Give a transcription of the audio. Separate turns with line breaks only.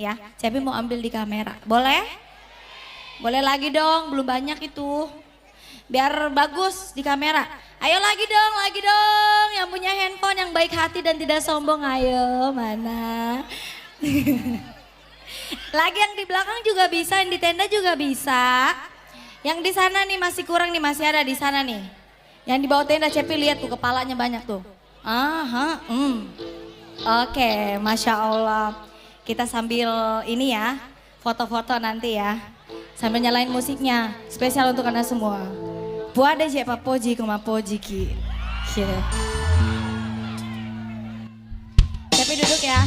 ya. Cepi mau ambil di kamera. Boleh? Boleh lagi dong, belum banyak itu. Biar bagus di kamera. Ayo lagi dong. Yang punya handphone yang baik hati dan tidak sombong, ayo mana. Lagi yang di belakang juga bisa, yang di tenda juga bisa. Yang di sana nih masih kurang nih, masih ada di sana nih. Yang di bawah tenda Cepi lihat tuh kepalanya banyak tuh. Oke, Masya Allah. Kita sambil ini ya, foto-foto nanti ya. Sambil nyalain musiknya, spesial untuk Anda semua. Puade je papoji kuma poji ki. Cepi duduk ya.